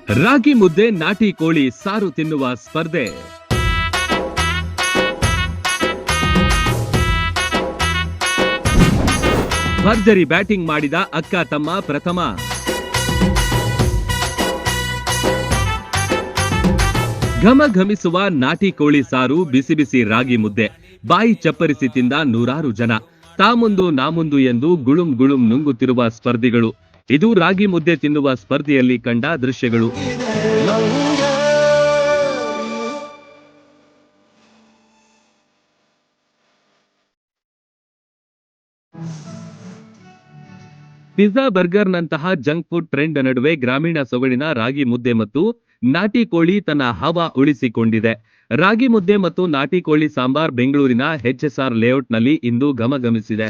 ರಾಗಿ ಮುದ್ದೆ ನಾಟಿ ಕೋಳಿ ಸಾರು ತಿನ್ನುವ ಸ್ಪರ್ಧೆ. ಭರ್ಜರಿ ಬ್ಯಾಟಿಂಗ್ ಮಾಡಿದ ಅಕ್ಕ ತಮ್ಮ ಪ್ರಥಮ. ಘಮಘಮಿಸುವ ನಾಟಿ ಕೋಳಿ ಸಾರು, ಬಿಸಿ ಬಿಸಿ ರಾಗಿ ಮುದ್ದೆ, ಬಾಯಿ ಚಪ್ಪರಿಸಿ ತಿಂದ ನೂರಾರು ಜನ. ತಾಮುಂದು ನಾಮುಂದು ಎಂದು ಗುಳುಂ ಗುಳುಂ ನುಂಗುತ್ತಿರುವ ಸ್ಪರ್ಧಿಗಳು. ಇದು ರಾಗಿ ಮುದ್ದೆ ತಿನ್ನುವ ಸ್ಪರ್ಧೆಯಲ್ಲಿ ಕಂಡ ದೃಶ್ಯಗಳು. ಪಿಜ್ಜಾ, ಬರ್ಗರ್ನಂತಹ ಜಂಕ್ ಫುಡ್ ಟ್ರೆಂಡ್ ನಡುವೆ ಗ್ರಾಮೀಣ ಸೊಗಡಿನ ರಾಗಿ ಮುದ್ದೆ ಮತ್ತು ನಾಟಿ ಕೋಳಿ ತನ್ನ ಹವಾ ಉಳಿಸಿಕೊಂಡಿದೆ. ರಾಗಿ ಮುದ್ದೆ ಮತ್ತು ನಾಟಿ ಕೋಳಿ ಸಾಂಬಾರ್ ಬೆಂಗಳೂರಿನ HSR ಲೇಔಟ್ನಲ್ಲಿ ಇಂದು ಘಮಘಮಿಸಿದೆ.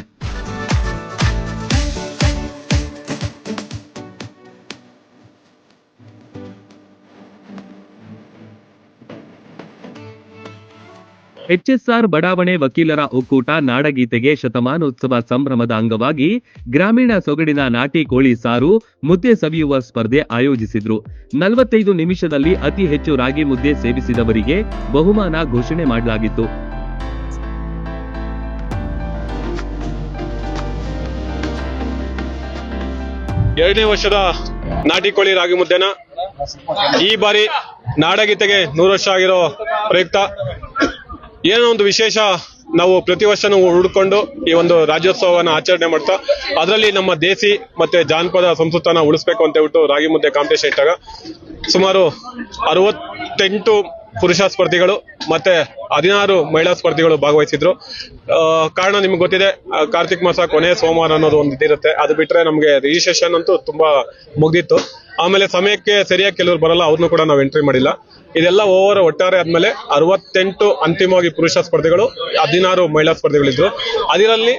HSR ಬಡಾವಣೆ ವಕೀಲರ ಒಕ್ಕೂಟ ನಾಡಗೀತೆಗೆ ಶತಮಾನೋತ್ಸವ ಸಂಭ್ರಮದ ಅಂಗವಾಗಿ ಗ್ರಾಮೀಣ ಸೊಗಡಿನ ನಾಟಿ ಕೋಳಿ ಸಾರು ಮುದ್ದೆ ಸವಿಯುವ ಸ್ಪರ್ಧೆ ಆಯೋಜಿಸಿದ್ರು. 45 ನಿಮಿಷದಲ್ಲಿ ಅತಿ ಹೆಚ್ಚು ರಾಗಿ ಮುದ್ದೆ ಸೇವಿಸಿದವರಿಗೆ ಬಹುಮಾನ ಘೋಷಣೆ ಮಾಡಲಾಗಿತ್ತು. ಎರಡನೇ ವರ್ಷದ ನಾಟಿ ಕೋಳಿ ರಾಗಿ ಮುದ್ದೆನ ಈ ಬಾರಿ ನಾಡಗೀತೆಗೆ 100 ವರ್ಷ ಆಗಿರೋ ಪ್ರಯುಕ್ತ ಏನೋ ಒಂದು ವಿಶೇಷ ನಾವು ಪ್ರತಿ ವರ್ಷನೂ ಹುಡುಕೊಂಡು ಈ ಒಂದು ರಾಜ್ಯೋತ್ಸವವನ್ನು ಆಚರಣೆ ಮಾಡ್ತಾ ಅದರಲ್ಲಿ ನಮ್ಮ ದೇಸಿ ಮತ್ತೆ ಜಾನಪದ ಸಂಸ್ಕೃತನ ಉಳಿಸ್ಬೇಕು ಅಂತ ಹೇಳ್ಬಿಟ್ಟು ರಾಗಿ ಮುದ್ದೆ ಕಾಂಪಿಟೇಷನ್ ಇಟ್ಟಾಗ ಸುಮಾರು 68 ಪುರುಷ ಸ್ಪರ್ಧಿಗಳು ಮತ್ತೆ 16 ಮಹಿಳಾ ಸ್ಪರ್ಧಿಗಳು ಭಾಗವಹಿಸಿದ್ರು. ಕಾರಣ ನಿಮ್ಗೆ ಗೊತ್ತಿದೆ, ಕಾರ್ತಿಕ್ ಮಾಸ ಕೊನೆ ಸೋಮವಾರ ಅನ್ನೋದು ಒಂದು ಇದಿರುತ್ತೆ. ಅದು ಬಿಟ್ರೆ ನಮ್ಗೆ ರಿಜಿಸ್ಟ್ರೇಷನ್ ಅಂತೂ ತುಂಬಾ ಮುಗ್ದಿತ್ತು. ಆಮೇಲೆ ಸಮಯಕ್ಕೆ ಸರಿಯಾಗಿ ಕೆಲವರು ಬರಲ್ಲ, ಅವ್ರನ್ನೂ ಕೂಡ ನಾವು ಎಂಟ್ರಿ ಮಾಡಿಲ್ಲ. ಇದೆಲ್ಲ ಒಟ್ಟಾರೆ ಆದ್ಮೇಲೆ 68 ಅಂತಿಮವಾಗಿ ಪುರುಷ ಸ್ಪರ್ಧಿಗಳು, 16 ಮಹಿಳಾ ಸ್ಪರ್ಧಿಗಳಿದ್ರು. ಅದರಲ್ಲಿ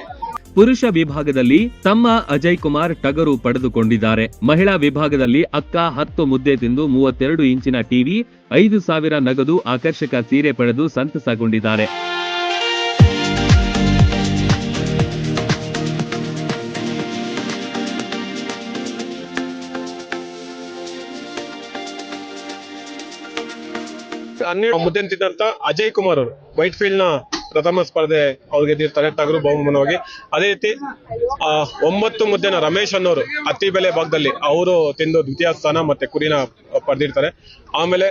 ಪುರುಷ ವಿಭಾಗದಲ್ಲಿ ತಮ್ಮ ಅಜಯ್ ಕುಮಾರ್ ಟಗರು ಪಡೆದುಕೊಂಡಿದ್ದಾರೆ. ಮಹಿಳಾ ವಿಭಾಗದಲ್ಲಿ ಅಕ್ಕ 10 ಮುದ್ದೆ ತಿಂದು 32 ಇಂಚಿನ ಟಿವಿ, 5,000 ನಗದು, ಆಕರ್ಷಕ ಸೀರೆ ಪಡೆದು ಸಂತಸಗೊಂಡಿದ್ದಾರೆ. ಮುದ್ದೆ ತಿಂದಂತ ಅಜಯ್ ಕುಮಾರ್ ಅವರು ವೈಟ್ ಫೀಲ್ಡ್ ನ ಪ್ರಥಮ ಸ್ಪರ್ಧೆ ಅವ್ರು ಗೆದ್ದಿರ್ತಾರೆ ಟಗರು ಬಹುಮಾನವಾಗಿ. ಅದೇ ರೀತಿ 9 ಮುದ್ದೆನ ರಮೇಶ್ ಅನ್ನೋರು ಅತಿ ಬೆಲೆ ಭಾಗದಲ್ಲಿ ಅವರು ತಿಂದು ದ್ವಿತೀಯ ಸ್ಥಾನ ಮತ್ತೆ ಕುರಿನ ಪಡೆದಿರ್ತಾರೆ. ಆಮೇಲೆ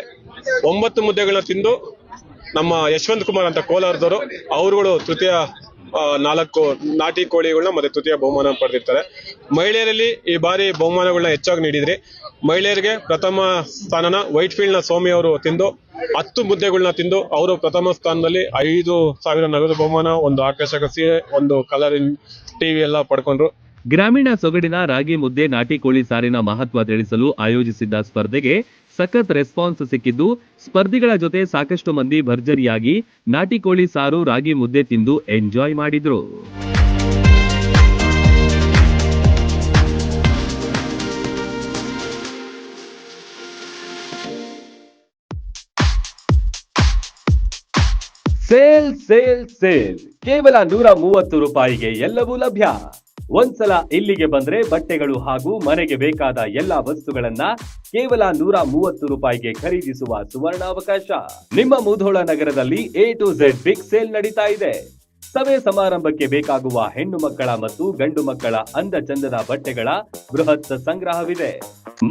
9 ಮುದ್ದೆಗಳನ್ನ ತಿಂದು ನಮ್ಮ ಯಶವಂತ್ ಕುಮಾರ್ ಅಂತ ಕೋಲಾರದವರು ಅವರುಗಳು ತೃತೀಯ, 4 ನಾಟಿ ಕೋಳಿಗಳನ್ನ ಮತ್ತೆ ತೃತೀಯ ಬಹುಮಾನ ಪಡೆದಿರ್ತಾರೆ. ಮಹಿಳೆಯರಲ್ಲಿ ಈ ಬಾರಿ ಬಹುಮಾನಗಳನ್ನ ಹೆಚ್ಚಾಗಿ ನೀಡಿದ್ರಿ. ಮಹಿಳೆಯರಿಗೆ ಪ್ರಥಮ ಸ್ಥಾನನ ವೈಟ್ ಫೀಲ್ಡ್ ನ ಸೌಮ್ಯ ಅವರು ತಿಂದು 10 ಮುದ್ದೆಗಳನ್ನ ತಿಂದು ಅವರು ಪ್ರಥಮ ಸ್ಥಾನದಲ್ಲಿ 5,000 ನಗದು ಬಹುಮಾನ, ಒಂದು ಆಕರ್ಷಕ ಸೀರೆ, ಒಂದು ಕಲರ್ ಟಿವಿ ಎಲ್ಲ ಪಡ್ಕೊಂಡ್ರು. ಗ್ರಾಮೀಣ ಸೊಗಡಿನ ರಾಗಿ ಮುದ್ದೆ ನಾಟಿ ಕೋಳಿ ಸಾರಿನ ಮಹತ್ವ ತಿಳಿಸಲು ಆಯೋಜಿಸಿದ್ದ ಸ್ಪರ್ಧೆಗೆ ಸಖತ್ ರೆಸ್ಪಾನ್ಸ್ ಸಿಕ್ಕಿದ್ದು, ಸ್ಪರ್ಧಿಗಳ ಜೊತೆ ಸಾಕಷ್ಟು ಮಂದಿ ಭರ್ಜರಿಯಾಗಿ ನಾಟಿ ಕೋಳಿ ಸಾರು ರಾಗಿ ಮುದ್ದೆ ತಿಂದು ಎಂಜಾಯ್ ಮಾಡಿದ್ರು. ಸೇಲ್ ಸೇಲ್ ಸೇಲ್, ಕೇವಲ 130 ರೂಪಾಯಿಗೆ ಎಲ್ಲವೂ ಲಭ್ಯ. ಒಂದ್ಸಲ ಇಲ್ಲಿಗೆ ಬಂದ್ರೆ ಬಟ್ಟೆಗಳು ಹಾಗೂ ಮನೆಗೆ ಬೇಕಾದ ಎಲ್ಲಾ ವಸ್ತುಗಳನ್ನ ಕೇವಲ 130 ರೂಪಾಯಿಗೆ ಖರೀದಿಸುವ ಸುವರ್ಣಾವಕಾಶ. ನಿಮ್ಮ ಮುಧೋಳ ನಗರದಲ್ಲಿ A to Z big sale ನಡೀತಾ ಇದೆ. ಸಭೆ ಸಮಾರಂಭಕ್ಕೆ ಬೇಕಾಗುವ ಹೆಣ್ಣು ಮಕ್ಕಳ ಮತ್ತು ಗಂಡು ಮಕ್ಕಳ ಅಂದ ಚಂದದ ಬಟ್ಟೆಗಳ ಬೃಹತ್ ಸಂಗ್ರಹವಿದೆ.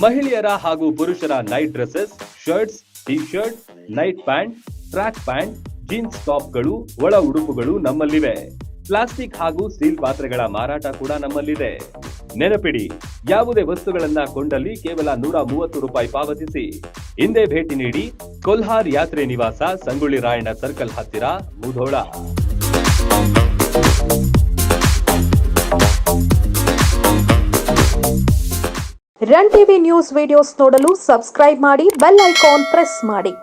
ಮಹಿಳೆಯರ ಹಾಗೂ ಪುರುಷರ night dresses, shirts, T shirt, night pant, track pant, jeans ಟಾಪ್ಗಳು, ಒಳ ಉಡುಪುಗಳು ನಮ್ಮಲ್ಲಿವೆ. ಪ್ಲಾಸ್ಟಿಕ್ ಹಾಗೂ ಸ್ಟೀಲ್ ಪಾತ್ರೆಗಳ ಮಾರಾಟ ಕೂಡ ನಮ್ಮಲ್ಲಿದೆ. ನೆನಪಿಡಿ, ಯಾವುದೇ ವಸ್ತುಗಳನ್ನ ಕೊಂಡಲ್ಲಿ ಕೇವಲ 130 ರೂಪಾಯಿ ಪಾವತಿಸಿ. ಹಿಂದೆ ಭೇಟಿ ನೀಡಿ. ಕೊಲ್ಹಾರ್ ಯಾತ್ರೆ ನಿವಾಸ, ಸಂಗೊಳ್ಳಿ ರಾಯಣ್ಣ ಸರ್ಕಲ್ ಹತ್ತಿರ, Mudhol. Run TV news videos ನೋಡಲು ಸಬ್ಸ್ಕ್ರೈಬ್ ಮಾಡಿ, ಬೆಲ್ ಐಕಾನ್ ಪ್ರೆಸ್ ಮಾಡಿ.